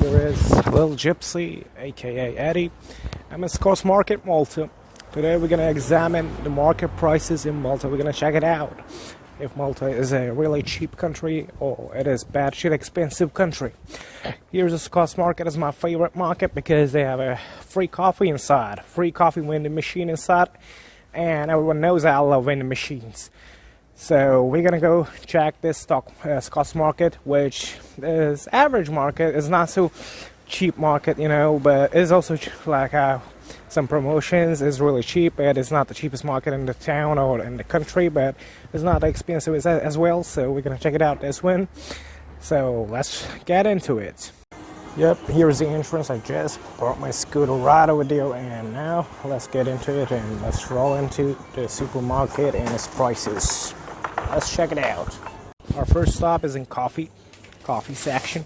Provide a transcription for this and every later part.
here is Little Gypsy, aka Eddie. I'm in Scots Market, Malta. Today we're going to examine the market prices in Malta. We're going to check it out. If Malta is a really cheap country or it is bad shit expensive country. Here's the Scots Market. Is my favorite market because they have a free coffee inside, free coffee vending machine inside, and everyone knows I love vending machines. So we're gonna go check this Scots Market, which is average market. It's not so cheap market, you know, but it's also like some promotions. Is really cheap, but it's not the cheapest market in the town or in the country, but it's not expensive as well. So we're gonna check it out this one. So let's get into it. Yep, here's the entrance. I just brought my scooter right over there, and now let's get into it and let's roll into the supermarket and its prices. Let's check it out. Our first stop is in coffee section,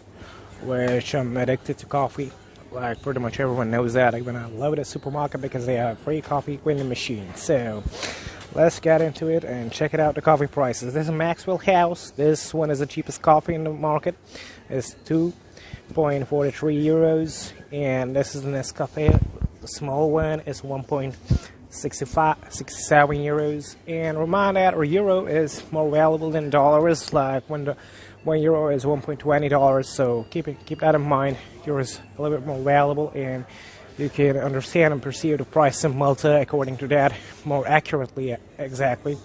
which I'm addicted to coffee. Like pretty much everyone knows that. I love the supermarket because they have free coffee vending machine. So let's get into it and check it out. The coffee prices. This is Maxwell House. This one is the cheapest coffee in the market. It's 2.43 euros, and this is the Nescafe. The small one is 1.67 euros. And remind that a euro is more valuable than dollars. Like when the 1 euro is $1.20, so keep that in mind. Euro is a little bit more valuable, and you can understand and perceive the price in Malta according to that more accurately. Exactly.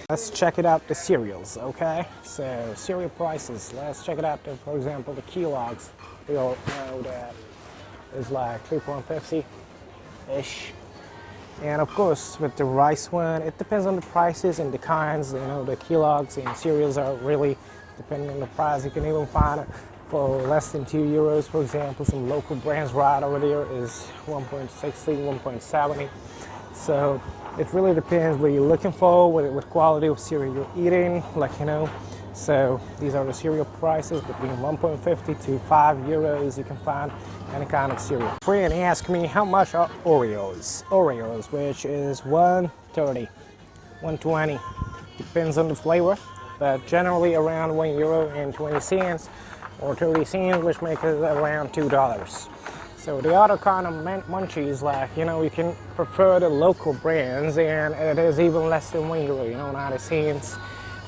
Let's check it out. The cereals, okay? So cereal prices. Let's check it out. For example, the Kellogg's. We all know that is like 3.50 ish. And of course, with the rice one, it depends on the prices and the kinds. You know, the Kellogg's and cereals are really depending on the price. You can even find it for less than 2 euros. For example, some local brands right over there is 1.60, 1.70. So it really depends what you're looking for, what quality of cereal you're eating, like, you know. So these are the cereal prices between 1.50 to 5 euros. You can find any kind of cereal. Friend asked me how much are Oreos. Oreos, which is 1.30, 1.20. Depends on the flavor, but generally around 1 euro and 20 cents or 30 cents, which makes it around $2. So the other kind of munchies, like, you know, you can prefer the local brands, and it is even less than 1 euro, you know, 90 cents,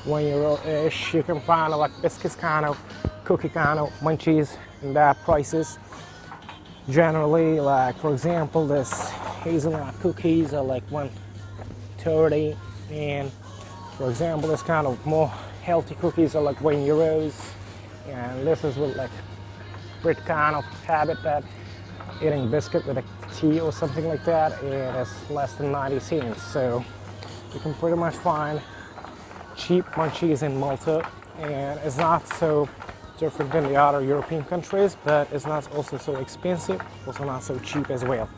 1 euro-ish. You can find like biscuits kind of, cookie kind of munchies in that prices. Generally, like for example, this hazelnut cookies are like 1.30, and for example, this kind of more healthy cookies are like 1 euros. And this is with like Brit kind of habit that eating biscuit with a tea or something like that, and it's less than 90 cents. So you can pretty much find cheap munchies in Malta, and it's not so different than the other European countries, but it's not also so expensive, also not so cheap as well.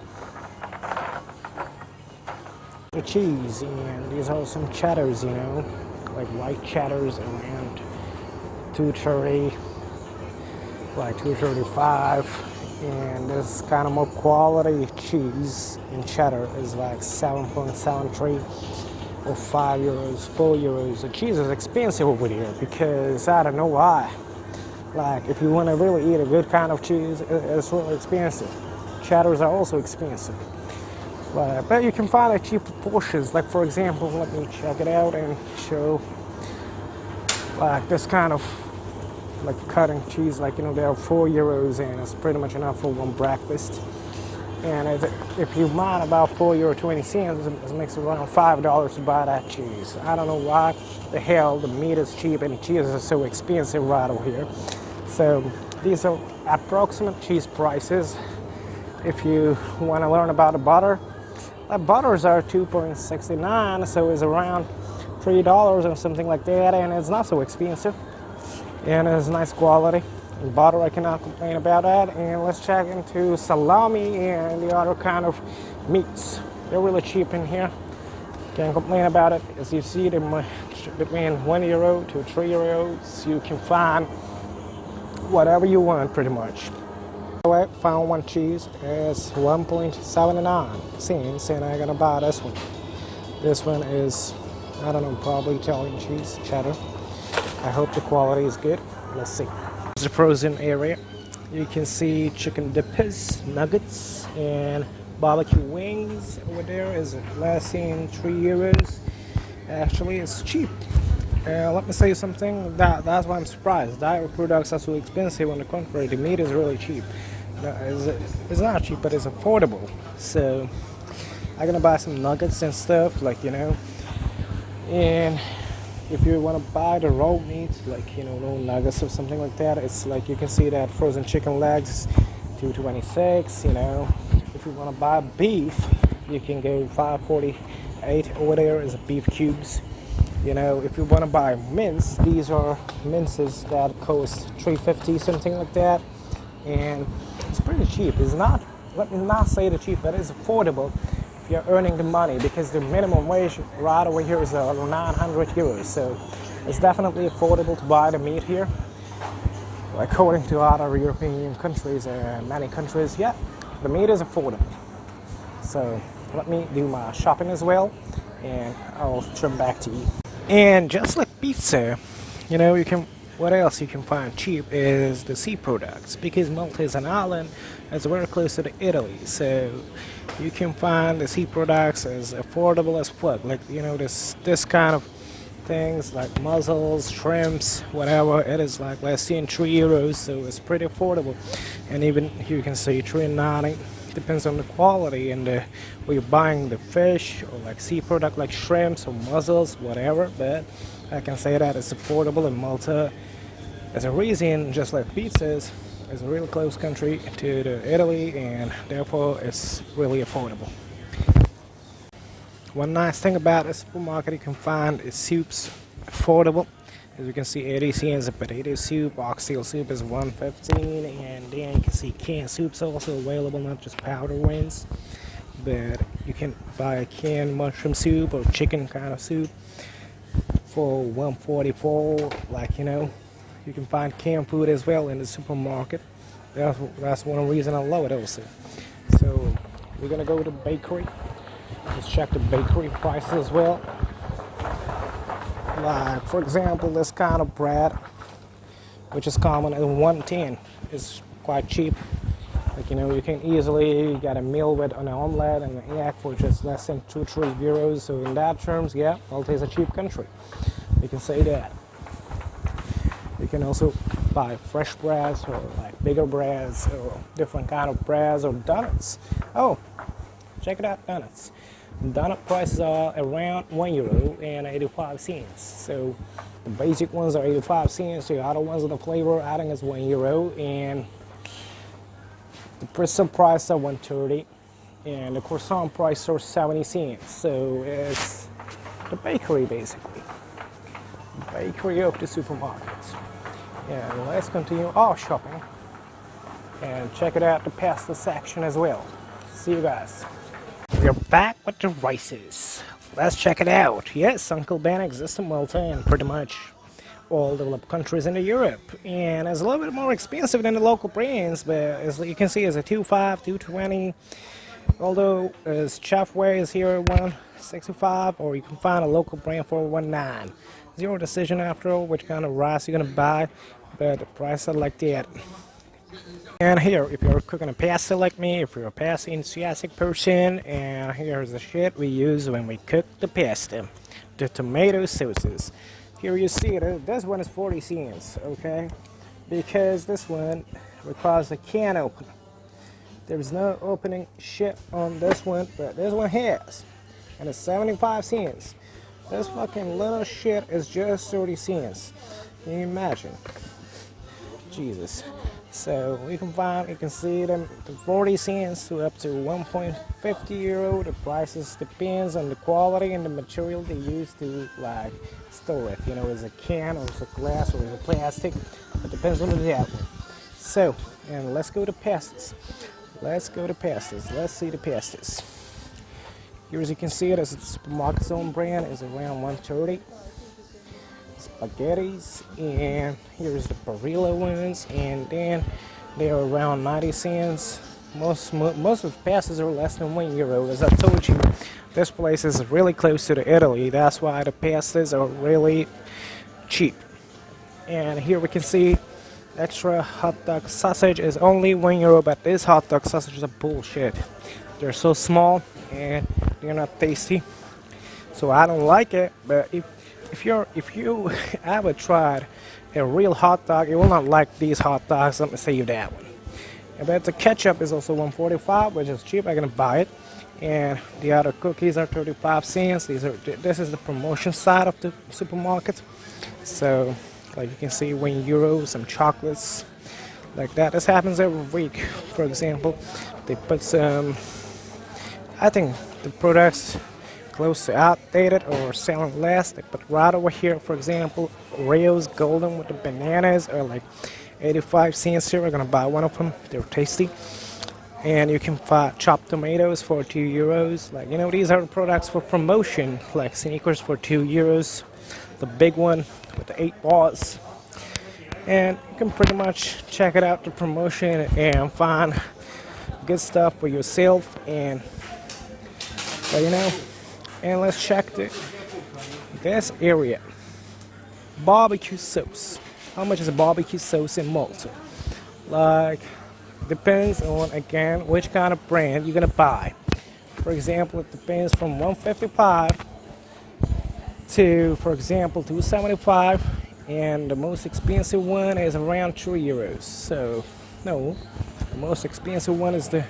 The cheese, and these are some cheddars, you know, like white cheddars around 2.30, like 2.35. And this kind of more quality cheese in cheddar is like 7.73 or 5 euros, 4 euros. The cheese is expensive over here because I don't know why. Like if you want to really eat a good kind of cheese, it's really expensive. Cheddars are also expensive. But you can find a cheaper portions. Like for example, let me check it out and show like this kind of like cutting cheese, like, you know, they are 4 euros, and it's pretty much enough for one breakfast. And if you mind about 4 euro 20 cents, it makes it around $5 to buy that cheese. I don't know why the hell the meat is cheap and cheese is so expensive right over here. So these are approximate cheese prices. If you want to learn about the butter, butters are 2.69, so it's around $3 or something like that, and it's not so expensive. And it's nice quality. And butter, I cannot complain about that. And let's check into salami and the other kind of meats. They're really cheap in here. Can't complain about it. As you see, they're between 1 euro to 3 euros. You can find whatever you want, pretty much. I found one cheese. It's 1.79 cents, and I'm gonna buy this one. This one is, I don't know, probably Italian cheese, cheddar. I hope the quality is good. Let's see. It's the frozen area. You can see chicken dippers, nuggets, and barbecue wings over there is lasting €3. Actually, it's cheap. Let me say something. That's why I'm surprised. Dairy products are so expensive. On the contrary, the meat is really cheap. It's not cheap, but it's affordable. So I'm gonna buy some nuggets and stuff, like And if you want to buy the raw meat, like no nuggets or something like that, it's like you can see that frozen chicken legs, 226. If you want to buy beef, you can go 548 over there is beef cubes. If you want to buy mince, these are minces that cost 350, something like that, and it's pretty cheap. It's not, let me not say the cheap, but it's affordable if you're earning the money, because the minimum wage right over here is €900, so it's definitely affordable to buy the meat here. According to other European countries and many countries, yeah, the meat is affordable. So let me do my shopping as well, and I'll turn back to you. And just like pizza, you can. What else you can find cheap is the sea products, because Malta is an island. It's very close to Italy, so you can find the sea products as affordable as fuck. Like this kind of things like mussels, shrimps, whatever. It is like less than €3, so it's pretty affordable. And even you can see $3.90. Depends on the quality and where you're buying the fish, or like sea product like shrimps or mussels, whatever. But I can say that it's affordable in Malta. As a reason, just like pizzas, it's a really close country to Italy, and therefore it's really affordable. One nice thing about a supermarket you can find is soups affordable. As you can see, 80 cents a potato soup, oxtail soup is $1.15, and then you can see canned soups also available, not just powder ones. But you can buy a canned mushroom soup or chicken kind of soup for $1.44. You can find canned food as well in the supermarket. That's one reason I love it also. So we're gonna go to the bakery. Let's check the bakery prices as well. Like, for example, this kind of bread, which is common at $1.10, is quite cheap. You can easily get a meal with an omelette and an egg for just less than €2-3. So in that terms, yeah, Malta is a cheap country. You can say that. You can also buy fresh breads, or like bigger breads, or different kind of breads, or donuts. Oh, check it out, donuts. Donut prices are around €1.85. So the basic ones are 85 cents. The other ones with the flavor adding is €1, and the pretzel price are $1.30, and the croissant price are 70 cents. So it's the bakery basically, the bakery of the supermarkets. And let's continue our shopping and check it out, the pasta section as well. See you guys. We're back with the rices. Let's check it out. Yes, Uncle Ben exists in Malta and pretty much all developed countries in Europe. And it's a little bit more expensive than the local brands, but as you can see, it's a $2.5, $2.20. Although Chef Way is here at $1.65, or you can find a local brand for $1.9. Zero decision after all which kind of rice you're gonna buy, but the price are like that. And here, if you're cooking a pasta like me, if you're a pasta enthusiastic person, and here's the shit we use when we cook the pasta, the tomato sauces. Here you see it, this one is 40 cents, okay? Because this one requires a can opener. There's no opening shit on this one, but this one has, and it's 75 cents. This fucking little shit is just 30 cents. Can you imagine? Jesus. So you can see them to 40 cents to up to €1.50. The prices depends on the quality and the material they use to like store it. Is a can or is a glass or is a plastic. It depends on the depth. So, and let's go to pastas. Let's see the pastas. Here, as you can see, it is a supermarket's own brand is around $1.30. Spaghettis, and here's the Barilla ones, and then they're around 90 cents. Most of the pastas are less than €1. As I told you, this place is really close to Italy. That's why the pastas are really cheap. And here we can see extra hot dog sausage is only €1, but these hot dog sausages are bullshit. They're so small and they're not tasty, so I don't like it. But if you ever tried a real hot dog, you will not like these hot dogs. Let me say you that one. But the ketchup is also $1.45, which is cheap. I'm gonna buy it. And the other cookies are 35 cents. This is the promotion side of the supermarket. So, like you can see, €1, some chocolates, like that. This happens every week. For example, they put some. I think the products close to outdated or selling less. They put right over here, for example, Oreos Golden with the bananas are like 85 cents here. We're gonna buy one of them. They're tasty. And you can buy chopped tomatoes for €2. Like, you know, these are products for promotion, like sneakers for €2, the big one with the 8 bars. And you can pretty much check it out, the promotion, and find good stuff for yourself. And but you know, and let's check this area. Barbecue sauce. How much is a barbecue sauce in Malta? Like, depends on, again, which kind of brand you're gonna buy. For example, it depends from 155 to, for example, 275, and the most expensive one is around €3. So no, the most expensive one is the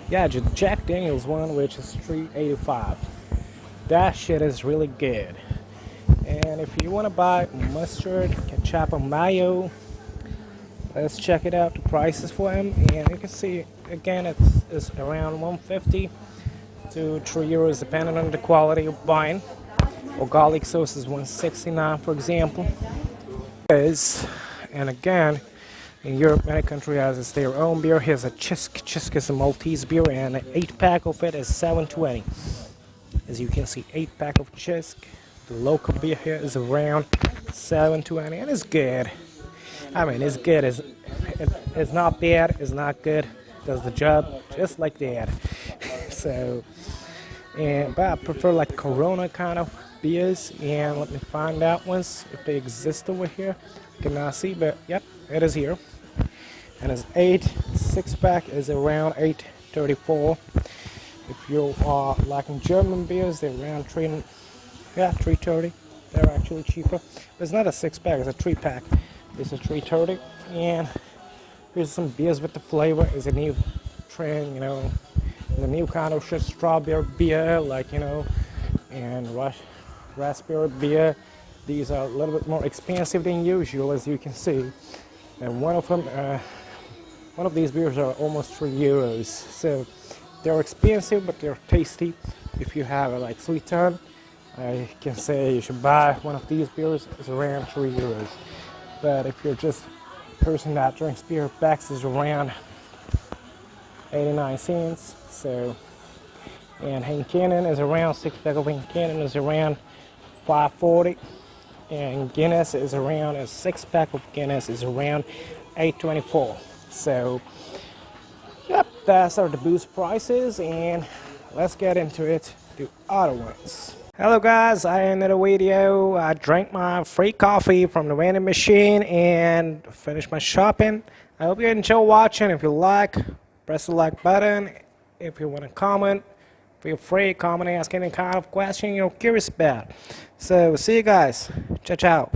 Jack Daniels one, which is $3.85. That shit is really good. And if you want to buy mustard, ketchup, and mayo, let's check it out, the prices for them. And you can see, again, it's around 150 to €3, depending on the quality you're buying. Or garlic sauce is 169, for example. And again, in Europe, many countries has their own beer. Here's a Chisk. Chisk is a Maltese beer, and an 8-pack of it is $7.20. As you can see, 8-pack of Chisk. The local beer here is around $7.20, and it's good. I mean, it's good. It's not bad. It's not good. Does the job just like that. So, but I prefer like Corona kind of beers. And let me find out ones if they exist over here. I cannot see, but yep, it is here. And it's 6-pack is around $8.34. If you are liking German beers, they're around $3.30. They're actually cheaper. But it's not a 6-pack, it's a 3-pack. It's a $3.30. And here's some beers with the flavor. It's a new trend, you know, the new kind of strawberry beer, like, you know, and raspberry beer. These are a little bit more expensive than usual, as you can see. And one of these beers are almost €3. So they're expensive, but they're tasty. If you have a like sweet tongue, I can say you should buy one of these beers. It's around €3. But if you're just a person that drinks beer, packs is around 89 cents. So, and Henkennen is around 6-pack of Henkennen is around $5.40. And Guinness is around, a 6-pack of Guinness is around $8.24. So, yep, that's our the boost prices, and let's get into it, the other ones. Hello guys, I ended the video. I drank my free coffee from the vending machine and finished my shopping. I hope you enjoy watching. If you like, press the like button. If you want to comment, feel free to comment and ask any kind of question you're curious about. So see you guys. Ciao, ciao.